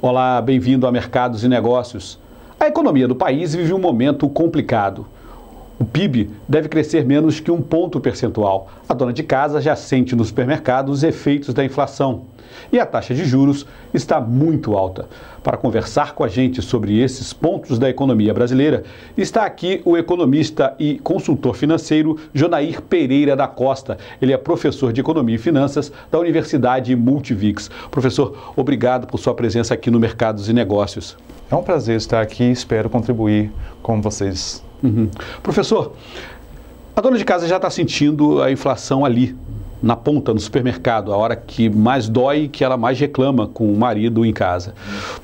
Olá, bem-vindo a Mercados e Negócios. A economia do país vive um momento complicado. O PIB deve crescer menos que 1 ponto percentual. A dona de casa já sente no supermercado os efeitos da inflação. E a taxa de juros está muito alta. Para conversar com a gente sobre esses pontos da economia brasileira, está aqui o economista e consultor financeiro Jonair Pereira da Costa. Ele é professor de Economia e Finanças da Universidade Multivix. Professor, obrigado por sua presença aqui no Mercados e Negócios. É um prazer estar aqui e espero contribuir com vocês. Professor, a dona de casa já está sentindo a inflação ali, na ponta, no supermercado, a hora que mais dói e que ela mais reclama com o marido em casa.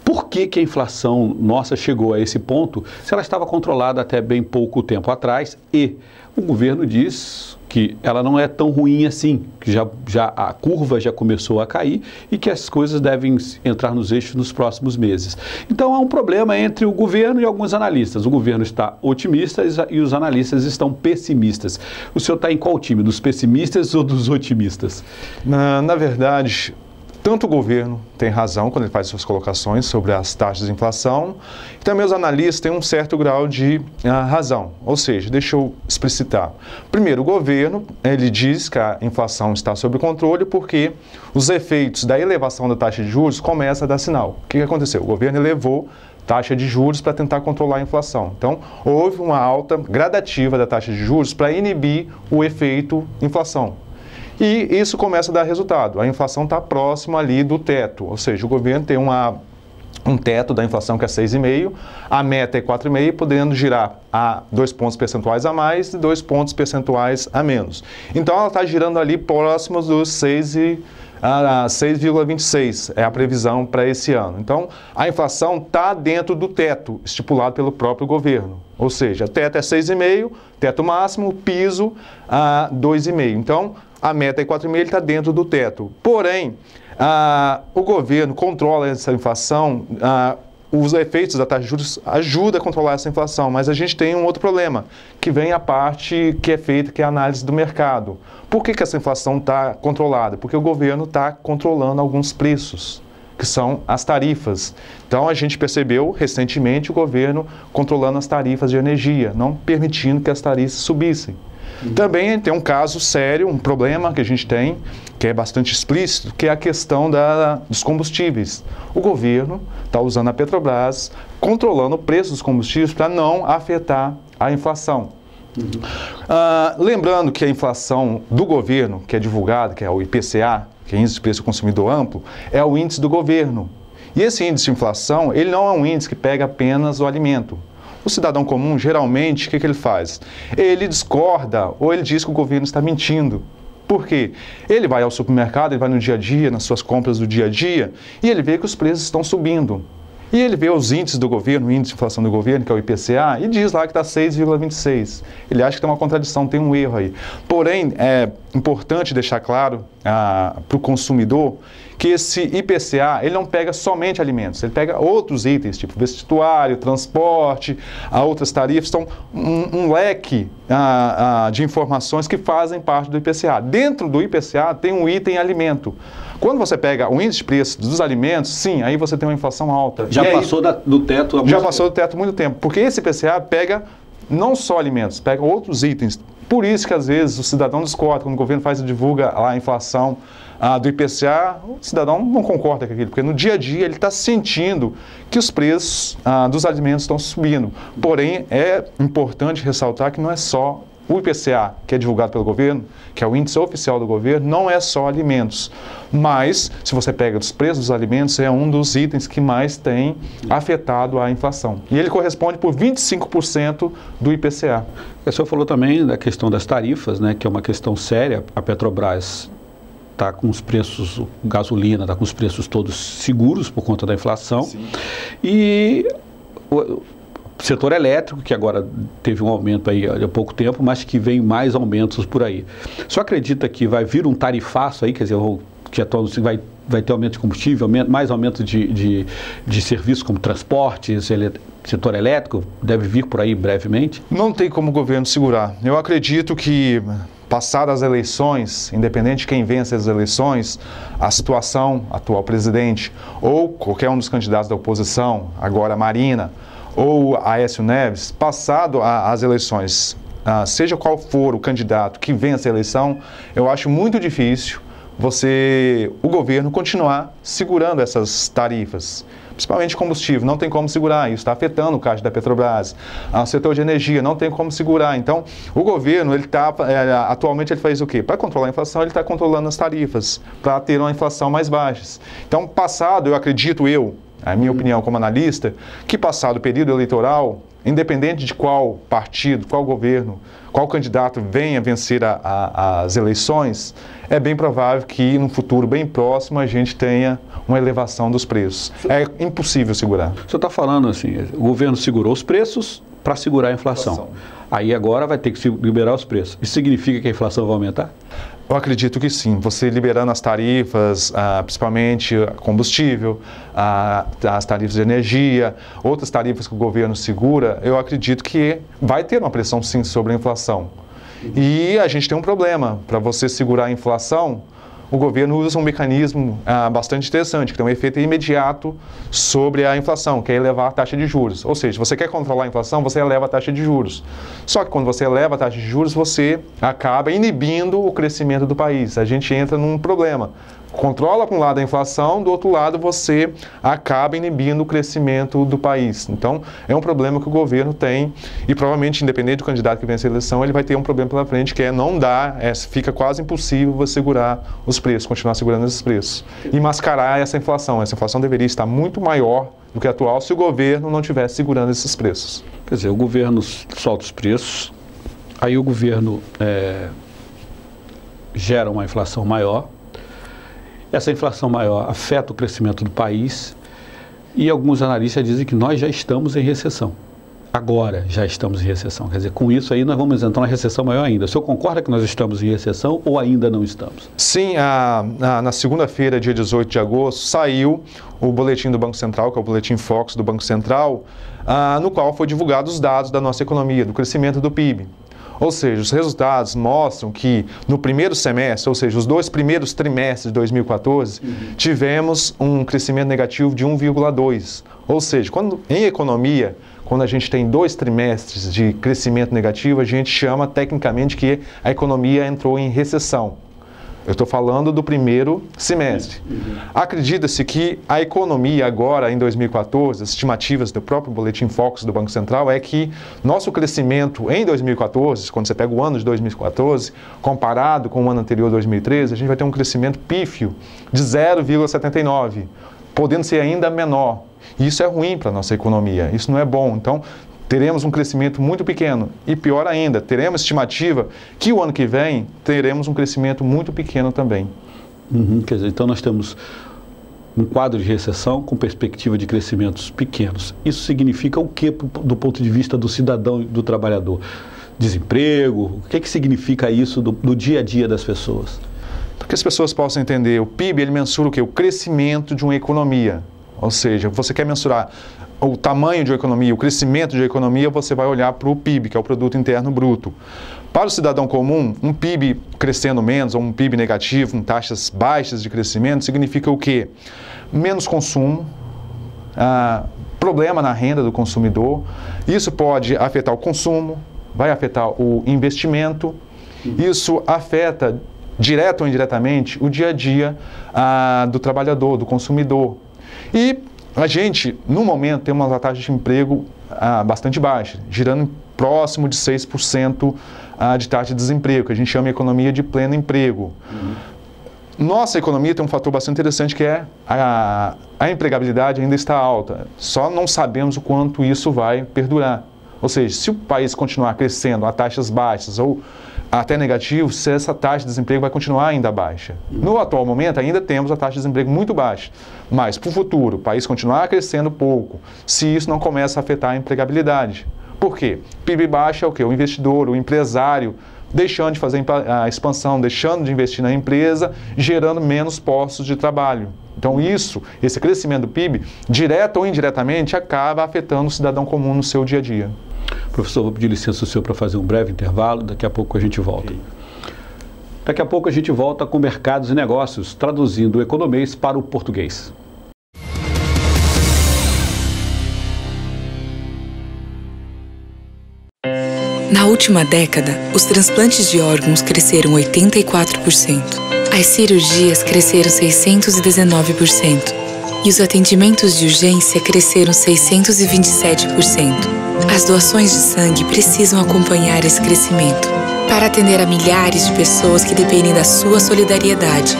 Por que a inflação nossa chegou a esse ponto se ela estava controlada até bem pouco tempo atrás e o governo diz que ela não é tão ruim assim, que já a curva já começou a cair e que as coisas devem entrar nos eixos nos próximos meses. Então há um problema entre o governo e alguns analistas. O governo está otimista e os analistas estão pessimistas. O senhor está em qual time, dos pessimistas ou dos otimistas? Na verdade, tanto o governo tem razão quando ele faz suas colocações sobre as taxas de inflação, e também os analistas têm um certo grau de razão. Ou seja, deixa eu explicitar. Primeiro, o governo, ele diz que a inflação está sob controle porque os efeitos da elevação da taxa de juros começam a dar sinal. O que aconteceu? O governo elevou taxa de juros para tentar controlar a inflação. Então, houve uma alta gradativa da taxa de juros para inibir o efeito inflação. E isso começa a dar resultado. A inflação está próxima ali do teto, ou seja, o governo tem um teto da inflação que é 6,5%, a meta é 4,5%, podendo girar a 2 pontos percentuais a mais e 2 pontos percentuais a menos. Então, ela está girando ali próximos dos 6,26%, é a previsão para esse ano. Então, a inflação está dentro do teto estipulado pelo próprio governo. Ou seja, o teto é 6,5%, teto máximo, piso 2,5%. Então, a meta é 4,5%, ele está dentro do teto. Porém, o governo controla essa inflação, os efeitos da taxa de juros ajudam a controlar essa inflação, mas a gente tem um outro problema, que vem a parte que é feita, que é a análise do mercado. Por que essa inflação está controlada? Porque o governo está controlando alguns preços, que são as tarifas. Então, a gente percebeu recentemente o governo controlando as tarifas de energia, não permitindo que as tarifas subissem. Também tem um caso sério, um problema que a gente tem, que é bastante explícito, que é a questão dos combustíveis. O governo está usando a Petrobras, controlando o preço dos combustíveis para não afetar a inflação. Lembrando que a inflação do governo, que é divulgada, que é o IPCA, que é o Índice de Preço do Consumidor Amplo, é o índice do governo. E esse índice de inflação, ele não é um índice que pega apenas o alimento. O cidadão comum, geralmente, o que ele faz? Ele discorda ou ele diz que o governo está mentindo. Por quê? Ele vai ao supermercado, ele vai no dia a dia, nas suas compras do dia a dia, e ele vê que os preços estão subindo. E ele vê os índices do governo, o índice de inflação do governo, que é o IPCA, e diz lá que está 6,26. Ele acha que tem uma contradição, tem um erro aí. Porém, é importante deixar claro para o consumidor que esse IPCA, ele não pega somente alimentos, ele pega outros itens, tipo vestuário, transporte, outras tarifas, então um leque de informações que fazem parte do IPCA. Dentro do IPCA tem um item alimento. Quando você pega o índice de preço dos alimentos, sim, aí você tem uma inflação alta. Já passou do teto há muito tempo. Já passou do teto há muito tempo, porque esse IPCA pega não só alimentos, pega outros itens. Por isso que às vezes o cidadão discorda, quando o governo divulga lá a inflação do IPCA, o cidadão não concorda com aquilo, porque no dia a dia ele está sentindo que os preços dos alimentos estão subindo. Porém, é importante ressaltar que não é só o IPCA, que é divulgado pelo governo, que é o índice oficial do governo, não é só alimentos. Mas, se você pega os preços dos alimentos, é um dos itens que mais tem afetado a inflação. E ele corresponde por 25% do IPCA. O senhor falou também da questão das tarifas, né, que é uma questão séria. A Petrobras está com os preços, gasolina está com os preços todos seguros por conta da inflação. Sim. E o setor elétrico, que agora teve um aumento aí há pouco tempo, mas que vem mais aumentos por aí. O senhor acredita que vai vir um tarifaço aí, quer dizer, que vai ter aumento de combustível, mais aumento de serviços como transportes, setor elétrico, deve vir por aí brevemente? Não tem como o governo segurar. Eu acredito que passadas as eleições, independente de quem vence as eleições, a situação, atual presidente, ou qualquer um dos candidatos da oposição, agora Marina, ou Aécio Neves, passado as eleições, seja qual for o candidato que vence a eleição, eu acho muito difícil o governo continuar segurando essas tarifas. Principalmente combustível, não tem como segurar, isso está afetando o caixa da Petrobras. O setor de energia não tem como segurar. Então, o governo, atualmente ele faz o quê? Para controlar a inflação, ele está controlando as tarifas, para ter uma inflação mais baixa. Então, passado, eu acredito, a minha opinião como analista, que passado o período eleitoral, independente de qual partido, qual governo, qual candidato venha vencer as eleições, é bem provável que no futuro bem próximo a gente tenha uma elevação dos preços. É impossível segurar. O senhor está falando assim, o governo segurou os preços para segurar a inflação. Aí agora vai ter que liberar os preços. Isso significa que a inflação vai aumentar? Eu acredito que sim. Você liberando as tarifas, principalmente combustível, as tarifas de energia, outras tarifas que o governo segura, eu acredito que vai ter uma pressão sim sobre a inflação. E a gente tem um problema. Para você segurar a inflação, o governo usa um mecanismo bastante interessante, que tem um efeito imediato sobre a inflação, que é elevar a taxa de juros. Ou seja, você quer controlar a inflação, você eleva a taxa de juros. Só que quando você eleva a taxa de juros, você acaba inibindo o crescimento do país. A gente entra num problema. Controla, por um lado, a inflação, do outro lado, você acaba inibindo o crescimento do país. Então, é um problema que o governo tem e, provavelmente, independente do candidato que vence a eleição, ele vai ter um problema pela frente, que não dá, fica quase impossível você segurar os preços, continuar segurando esses preços. E mascarar essa inflação. Essa inflação deveria estar muito maior do que a atual se o governo não estivesse segurando esses preços. Quer dizer, o governo solta os preços, aí o governo gera uma inflação maior. Essa inflação maior afeta o crescimento do país e alguns analistas dizem que nós já estamos em recessão. Agora já estamos em recessão. Quer dizer, com isso aí nós vamos entrar numa recessão maior ainda. O senhor concorda que nós estamos em recessão ou ainda não estamos? Sim, na segunda-feira, dia 18 de agosto, saiu o boletim do Banco Central, que é o boletim Focus do Banco Central, no qual foi divulgados os dados da nossa economia, do crescimento do PIB. Ou seja, os resultados mostram que no primeiro semestre, ou seja, os 2 primeiros trimestres de 2014, tivemos um crescimento negativo de 1,2. Ou seja, em economia, quando a gente tem 2 trimestres de crescimento negativo, a gente chama tecnicamente que a economia entrou em recessão. Eu estou falando do primeiro semestre. Acredita-se que a economia agora, em 2014, as estimativas do próprio Boletim Focus do Banco Central é que nosso crescimento em 2014, quando você pega o ano de 2014, comparado com o ano anterior, 2013, a gente vai ter um crescimento pífio de 0,79, podendo ser ainda menor. E isso é ruim para a nossa economia, isso não é bom. Então, teremos um crescimento muito pequeno e, pior ainda, teremos estimativa que o ano que vem teremos um crescimento muito pequeno também. Quer dizer, então nós temos um quadro de recessão com perspectiva de crescimentos pequenos. Isso significa o que do ponto de vista do cidadão e do trabalhador? Desemprego? O que significa isso do dia a dia das pessoas? Para que as pessoas possam entender, o PIB ele mensura o quê? O crescimento de uma economia. Ou seja, você quer mensurar o tamanho de uma economia, o crescimento de uma economia, você vai olhar para o PIB, que é o Produto Interno Bruto. Para o cidadão comum, um PIB crescendo menos ou um PIB negativo, com taxas baixas de crescimento, significa o quê? Menos consumo, problema na renda do consumidor. Isso pode afetar o consumo, vai afetar o investimento. Isso afeta, direto ou indiretamente, o dia a dia do trabalhador, do consumidor. E a gente, no momento, tem uma taxa de emprego bastante baixa, girando próximo de 6% de taxa de desemprego, que a gente chama de economia de pleno emprego. Nossa economia tem um fator bastante interessante, que é a empregabilidade ainda está alta. Só não sabemos o quanto isso vai perdurar. Ou seja, se o país continuar crescendo a taxas baixas ou até negativo, se essa taxa de desemprego vai continuar ainda baixa. No atual momento, ainda temos a taxa de desemprego muito baixa, mas para o futuro, o país continuar crescendo pouco, se isso não começa a afetar a empregabilidade. Por quê? PIB baixo é o quê? O investidor, o empresário, deixando de fazer a expansão, deixando de investir na empresa, gerando menos postos de trabalho. Então esse crescimento do PIB, direto ou indiretamente, acaba afetando o cidadão comum no seu dia a dia. Professor, vou pedir licença ao senhor para fazer um breve intervalo, daqui a pouco a gente volta. Daqui a pouco a gente volta com Mercados e Negócios, traduzindo o economês para o português. Na última década, os transplantes de órgãos cresceram 84%, as cirurgias cresceram 619% e os atendimentos de urgência cresceram 627%. As doações de sangue precisam acompanhar esse crescimento para atender a milhares de pessoas que dependem da sua solidariedade.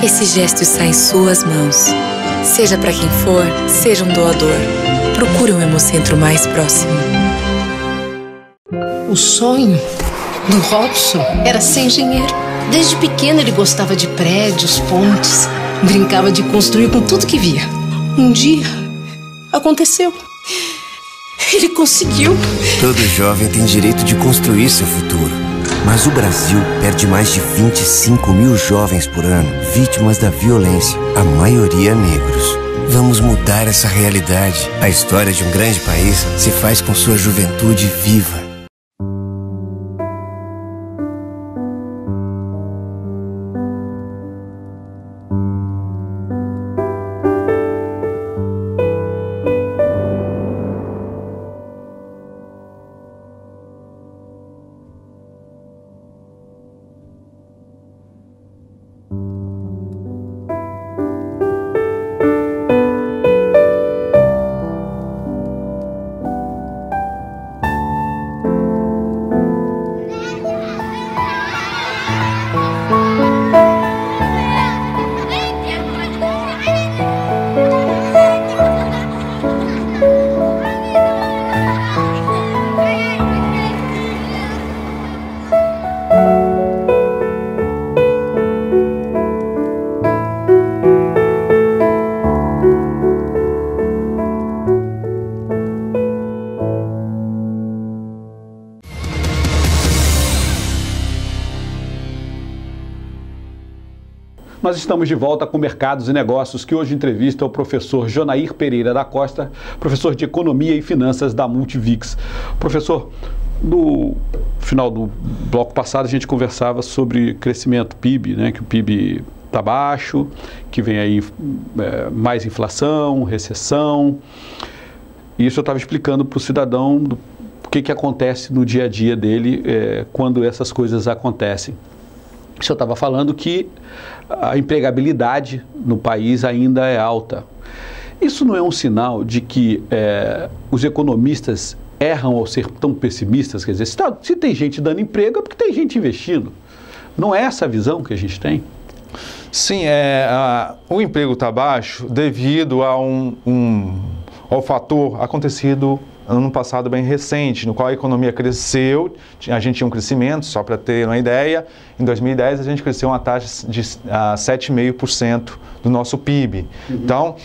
Esse gesto está em suas mãos. Seja para quem for, seja um doador. Procure um Hemocentro mais próximo. O sonho do Robson era ser engenheiro. Desde pequeno ele gostava de prédios, pontes, brincava de construir com tudo que via. Um dia, aconteceu. Ele conseguiu. Todo jovem tem direito de construir seu futuro. Mas o Brasil perde mais de 25 mil jovens por ano, vítimas da violência, a maioria negros. Vamos mudar essa realidade. A história de um grande país se faz com sua juventude viva. Nós estamos de volta com Mercados e Negócios, que hoje entrevista o professor Jonair Pereira da Costa, professor de Economia e Finanças da Multivix. Professor, no final do bloco passado a gente conversava sobre crescimento PIB, né, que o PIB está baixo, que vem aí mais inflação, recessão. E isso eu estava explicando para o cidadão o que acontece no dia a dia dele quando essas coisas acontecem. O senhor estava falando que a empregabilidade no país ainda é alta. Isso não é um sinal de que os economistas erram ao ser tão pessimistas? Quer dizer, se tem gente dando emprego é porque tem gente investindo. Não é essa a visão que a gente tem? Sim, o emprego está baixo devido a ao fator acontecido ano passado bem recente, no qual a economia cresceu, a gente tinha um crescimento, só para ter uma ideia, em 2010 a gente cresceu uma taxa de 7,5% do nosso PIB. Então,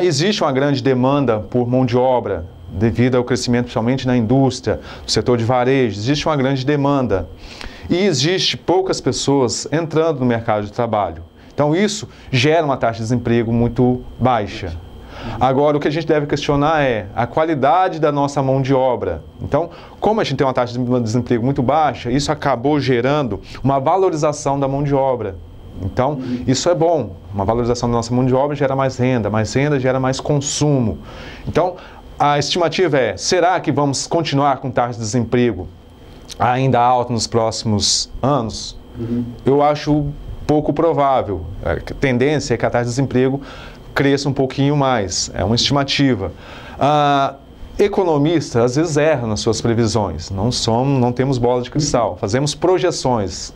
existe uma grande demanda por mão de obra, devido ao crescimento principalmente na indústria, no setor de varejo, existe uma grande demanda. E existe poucas pessoas entrando no mercado de trabalho. Então, isso gera uma taxa de desemprego muito baixa. Agora, o que a gente deve questionar é a qualidade da nossa mão de obra. Então, como a gente tem uma taxa de desemprego muito baixa, isso acabou gerando uma valorização da mão de obra. Então, isso é bom. Uma valorização da nossa mão de obra gera mais renda gera mais consumo. Então, a estimativa é, será que vamos continuar com taxa de desemprego ainda alta nos próximos anos? Eu acho pouco provável. A tendência é que a taxa de desemprego cresça um pouquinho mais, é uma estimativa. Economistas às vezes erram nas suas previsões, não temos bola de cristal, fazemos projeções,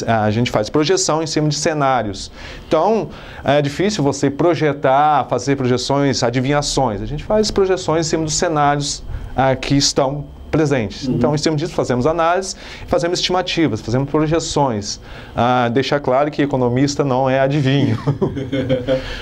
a gente faz projeção em cima de cenários. Então, é difícil você projetar, fazer projeções, adivinhações, a gente faz projeções em cima dos cenários que estão presentes. Então, em cima disso, fazemos análise, fazemos estimativas, fazemos projeções. Deixar claro que economista não é adivinho.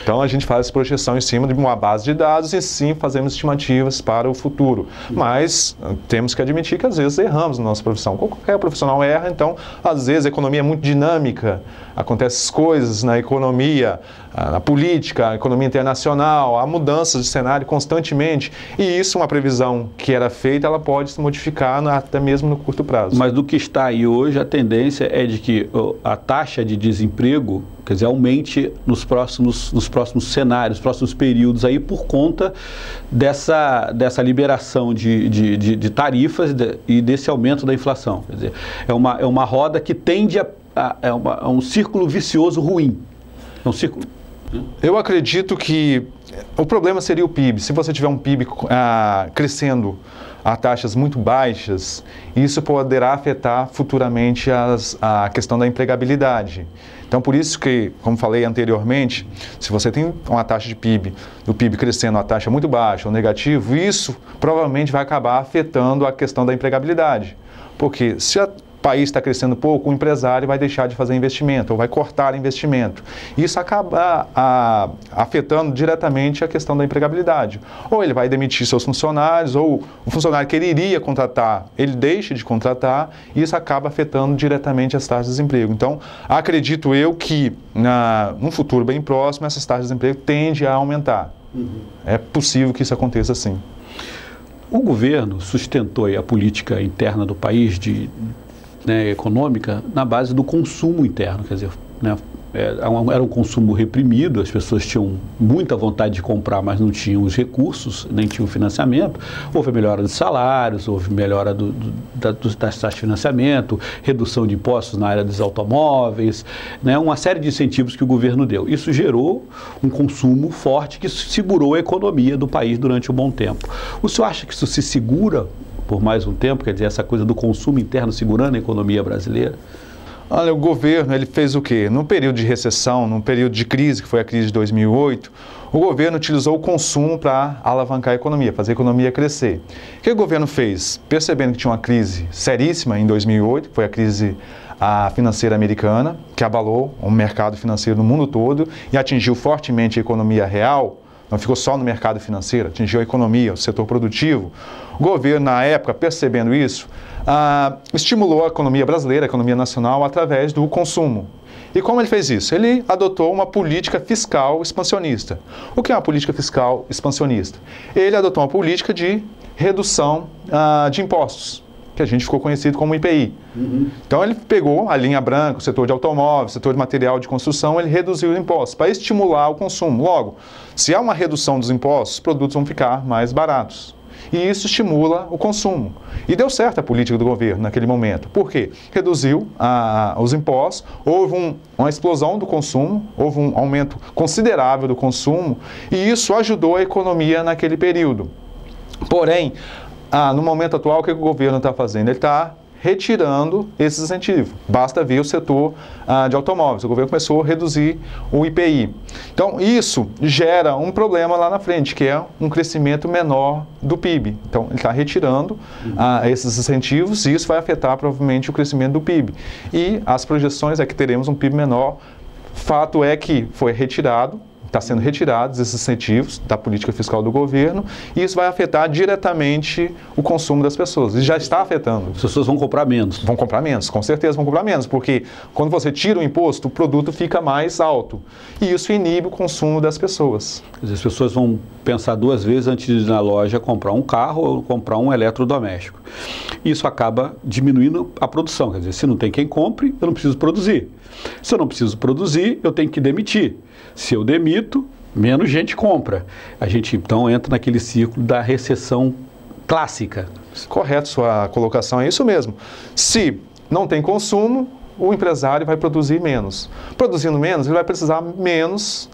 Então, a gente faz projeção em cima de uma base de dados e sim fazemos estimativas para o futuro. Mas temos que admitir que às vezes erramos na nossa profissão. Qualquer profissional erra, então, às vezes a economia é muito dinâmica, acontecem coisas na economia, na política, na economia internacional, há mudanças de cenário constantemente. E isso, uma previsão que era feita, ela pode se modificar até mesmo no curto prazo. Mas do que está aí hoje, a tendência é de que a taxa de desemprego, quer dizer, aumente nos próximos cenários, nos próximos períodos aí, por conta dessa liberação de tarifas e desse aumento da inflação. Quer dizer, é uma roda que tende a um círculo vicioso ruim. É um círculo... Eu acredito que o problema seria o PIB. Se você tiver um PIB crescendo a taxas muito baixas, isso poderá afetar futuramente a questão da empregabilidade. Então, por isso que, como falei anteriormente, se você tem uma taxa de PIB, do PIB crescendo a taxa muito baixa ou negativo, isso provavelmente vai acabar afetando a questão da empregabilidade. Porque se o país está crescendo pouco, o empresário vai deixar de fazer investimento ou vai cortar investimento. Isso acaba afetando diretamente a questão da empregabilidade. Ou ele vai demitir seus funcionários, ou o funcionário que ele iria contratar, ele deixa de contratar, e isso acaba afetando diretamente as taxas de desemprego. Então, acredito eu que, num futuro bem próximo, essas taxas de desemprego tendem a aumentar. É possível que isso aconteça sim. O governo sustentou a política interna do país econômica na base do consumo interno, quer dizer, era um consumo reprimido, as pessoas tinham muita vontade de comprar, mas não tinham os recursos, nem tinham financiamento. Houve melhora dos salários, houve melhora das taxas de financiamento, redução de impostos na área dos automóveis, uma série de incentivos que o governo deu. Isso gerou um consumo forte que segurou a economia do país durante um bom tempo. O senhor acha que isso se segura por mais um tempo, quer dizer, essa coisa do consumo interno segurando a economia brasileira? Olha, o governo, ele fez o quê? Num período de recessão, num período de crise, que foi a crise de 2008, o governo utilizou o consumo para alavancar a economia, fazer a economia crescer. O que o governo fez? Percebendo que tinha uma crise seríssima em 2008, que foi a crise financeira americana, que abalou o mercado financeiro no mundo todo e atingiu fortemente a economia real, não ficou só no mercado financeiro, atingiu a economia, o setor produtivo. O governo, na época, percebendo isso, estimulou a economia brasileira, a economia nacional, através do consumo. E como ele fez isso? Ele adotou uma política fiscal expansionista. O que é uma política fiscal expansionista? Ele adotou uma política de redução de impostos, que a gente ficou conhecido como IPI. Então ele pegou a linha branca, o setor de automóveis, o setor de material de construção, ele reduziu os impostos para estimular o consumo. Logo, se há uma redução dos impostos, os produtos vão ficar mais baratos. E isso estimula o consumo. E deu certo a política do governo naquele momento. Por quê? Reduziu os impostos, houve uma explosão do consumo, houve um aumento considerável do consumo, e isso ajudou a economia naquele período. Porém, no momento atual, o que o governo está fazendo? Ele está retirando esse incentivo. Basta ver o setor de automóveis. O governo começou a reduzir o IPI. Então, isso gera um problema lá na frente, que é um crescimento menor do PIB. Então, ele está retirando esses incentivos e isso vai afetar provavelmente o crescimento do PIB. E as projeções é que teremos um PIB menor. Fato é que foi retirado, está sendo retirados esses incentivos da política fiscal do governo e isso vai afetar diretamente o consumo das pessoas. E já está afetando. As pessoas vão comprar menos. Vão comprar menos, com certeza vão comprar menos, porque quando você tira o imposto, o produto fica mais alto. E isso inibe o consumo das pessoas. Quer dizer, as pessoas vão pensar duas vezes antes de ir na loja comprar um carro ou comprar um eletrodoméstico. Isso acaba diminuindo a produção. Quer dizer, se não tem quem compre, eu não preciso produzir. Se eu não preciso produzir, eu tenho que demitir. Se eu demito, menos gente compra. A gente, então, entra naquele ciclo da recessão clássica. Correto, sua colocação é isso mesmo. Se não tem consumo, o empresário vai produzir menos. Produzindo menos, ele vai precisar menos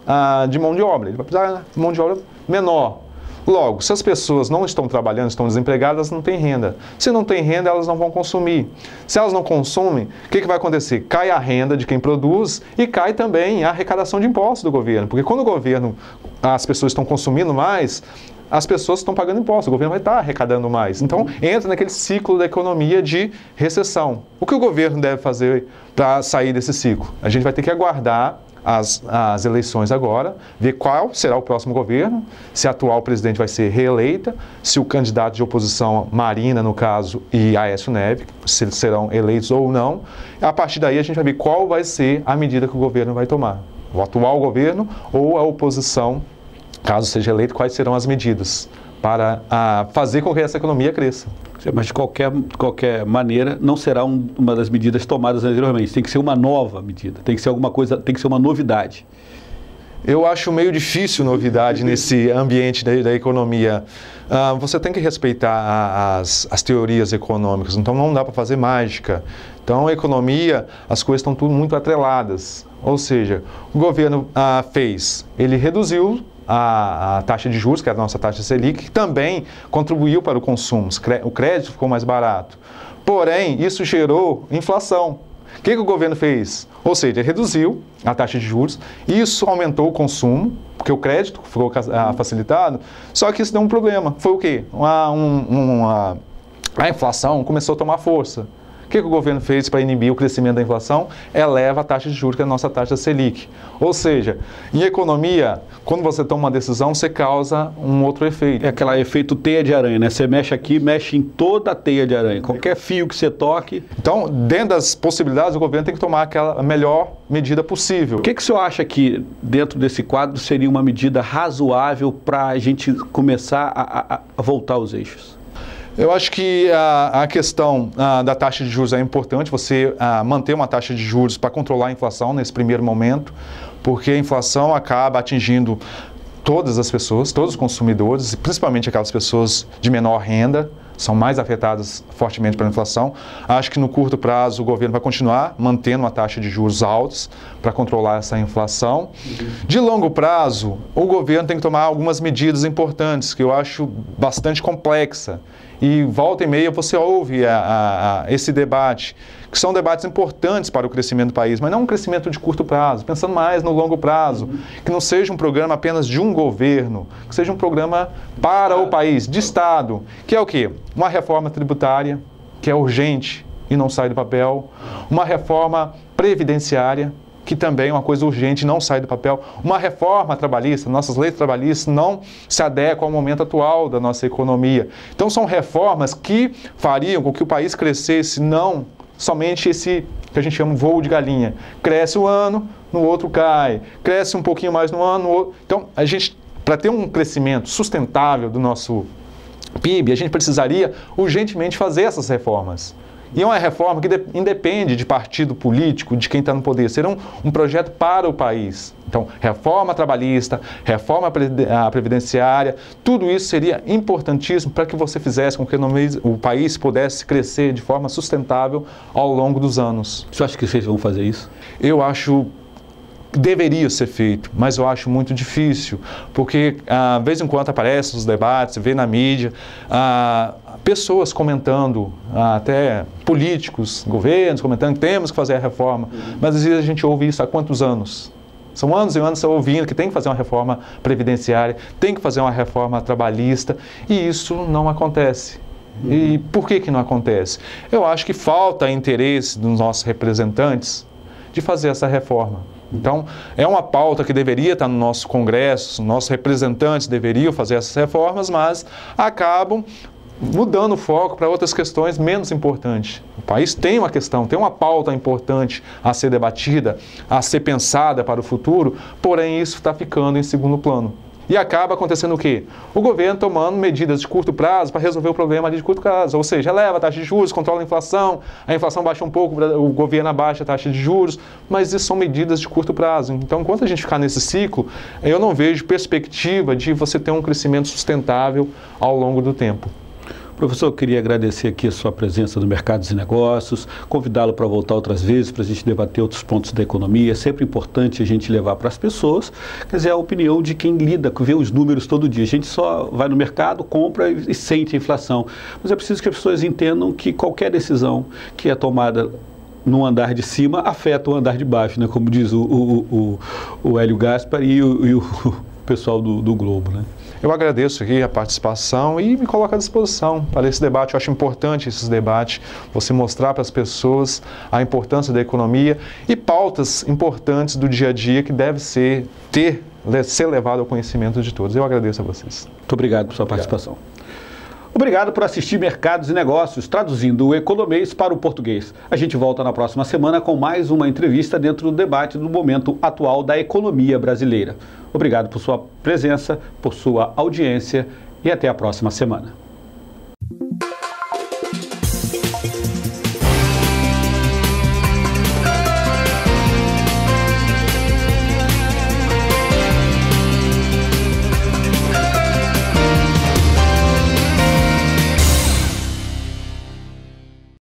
de mão de obra. Ele vai precisar de mão de obra menor. Logo, se as pessoas não estão trabalhando, estão desempregadas, elas não têm renda. Se não têm renda, elas não vão consumir. Se elas não consumem, o que vai acontecer? Cai a renda de quem produz e cai também a arrecadação de impostos do governo. Porque quando o governo, as pessoas estão consumindo mais, as pessoas estão pagando impostos, o governo vai estar arrecadando mais. Então, entra naquele ciclo da economia de recessão. O que o governo deve fazer para sair desse ciclo? A gente vai ter que aguardar as eleições agora, ver qual será o próximo governo, se a atual presidente vai ser reeleita, se o candidato de oposição, Marina, no caso, e Aécio Neves, se eles serão eleitos ou não. A partir daí a gente vai ver qual vai ser a medida que o governo vai tomar. O atual governo ou a oposição, caso seja eleito, quais serão as medidas para fazer com que essa economia cresça. Mas de qualquer maneira, não será uma das medidas tomadas anteriormente. Tem que ser uma nova medida, tem que ser alguma coisa, tem que ser uma novidade. Eu acho meio difícil novidade nesse ambiente da economia. Você tem que respeitar as teorias econômicas, então não dá para fazer mágica. Então, a economia, as coisas estão tudo muito atreladas. Ou seja, o governo ele reduziu a taxa de juros, que é a nossa taxa Selic, que também contribuiu para o consumo. O crédito ficou mais barato. Porém, isso gerou inflação. O que o governo fez? Ou seja, ele reduziu a taxa de juros, isso aumentou o consumo, porque o crédito ficou facilitado, só que isso deu um problema. Foi o quê? A inflação começou a tomar força. O que o governo fez para inibir o crescimento da inflação? Eleva a taxa de juros, que é a nossa taxa Selic. Ou seja, em economia, quando você toma uma decisão, você causa um outro efeito. É aquele efeito teia de aranha, né? Você mexe aqui, mexe em toda a teia de aranha. Qualquer fio que você toque... Então, dentro das possibilidades, o governo tem que tomar a melhor medida possível. O que o senhor acha que, dentro desse quadro, seria uma medida razoável para a gente começar a voltar aos eixos? Eu acho que a questão da taxa de juros é importante, você manter uma taxa de juros para controlar a inflação nesse primeiro momento, porque a inflação acaba atingindo todas as pessoas, todos os consumidores, principalmente aquelas pessoas de menor renda, são mais afetadas fortemente pela inflação. Acho que no curto prazo o governo vai continuar mantendo uma taxa de juros altos para controlar essa inflação. De longo prazo, o governo tem que tomar algumas medidas importantes, que eu acho bastante complexa. E volta e meia você ouve esse debate, que são debates importantes para o crescimento do país, mas não um crescimento de curto prazo, pensando mais no longo prazo, que não seja um programa apenas de um governo, que seja um programa para o país, de Estado, que é o quê? Uma reforma tributária, que é urgente e não sai do papel, uma reforma previdenciária, que também é uma coisa urgente, não sai do papel, uma reforma trabalhista, nossas leis trabalhistas não se adequam ao momento atual da nossa economia. Então são reformas que fariam com que o país crescesse, não somente esse que a gente chama de voo de galinha. Cresce um ano, no outro cai, cresce um pouquinho mais no ano, no outro. Então a gente, para ter um crescimento sustentável do nosso PIB, a gente precisaria urgentemente fazer essas reformas. E é uma reforma que independe de partido político, de quem está no poder. Será um projeto para o país. Então, reforma trabalhista, reforma previdenciária, tudo isso seria importantíssimo para que você fizesse com que o país pudesse crescer de forma sustentável ao longo dos anos. Você acha que vocês vão fazer isso? Eu acho que deveria ser feito, mas eu acho muito difícil, porque de vez em quando aparece nos debates, vê na mídia, pessoas comentando, até políticos, governos comentando que temos que fazer a reforma, mas às vezes a gente ouve isso há quantos anos? São anos e anos ouvindo que tem que fazer uma reforma previdenciária, tem que fazer uma reforma trabalhista, e isso não acontece. E por que não acontece? Eu acho que falta interesse dos nossos representantes de fazer essa reforma. Então, é uma pauta que deveria estar no nosso Congresso, nossos representantes deveriam fazer essas reformas, mas acabam mudando o foco para outras questões menos importantes. O país tem uma questão, tem uma pauta importante a ser debatida, a ser pensada para o futuro, porém isso está ficando em segundo plano. E acaba acontecendo o quê? O governo tomando medidas de curto prazo para resolver o problema ali de curto prazo, ou seja, eleva a taxa de juros, controla a inflação baixa um pouco, o governo abaixa a taxa de juros, mas isso são medidas de curto prazo. Então, enquanto a gente ficar nesse ciclo, eu não vejo perspectiva de você ter um crescimento sustentável ao longo do tempo. Professor, eu queria agradecer aqui a sua presença no Mercados e Negócios, convidá-lo para voltar outras vezes para a gente debater outros pontos da economia. É sempre importante a gente levar para as pessoas, quer dizer, a opinião de quem lida, vê os números todo dia. A gente só vai no mercado, compra e sente a inflação. Mas é preciso que as pessoas entendam que qualquer decisão que é tomada no andar de cima afeta o andar de baixo, né? Como diz o Hélio Gaspar e o pessoal do Globo, né? Eu agradeço aqui a participação e me coloco à disposição para esse debate. Eu acho importante esses debates, você mostrar para as pessoas a importância da economia e pautas importantes do dia a dia que deve ser levado ao conhecimento de todos. Eu agradeço a vocês. Muito obrigado por sua participação. Obrigado por assistir Mercados e Negócios, traduzindo o economês para o português. A gente volta na próxima semana com mais uma entrevista dentro do debate do momento atual da economia brasileira. Obrigado por sua presença, por sua audiência e até a próxima semana.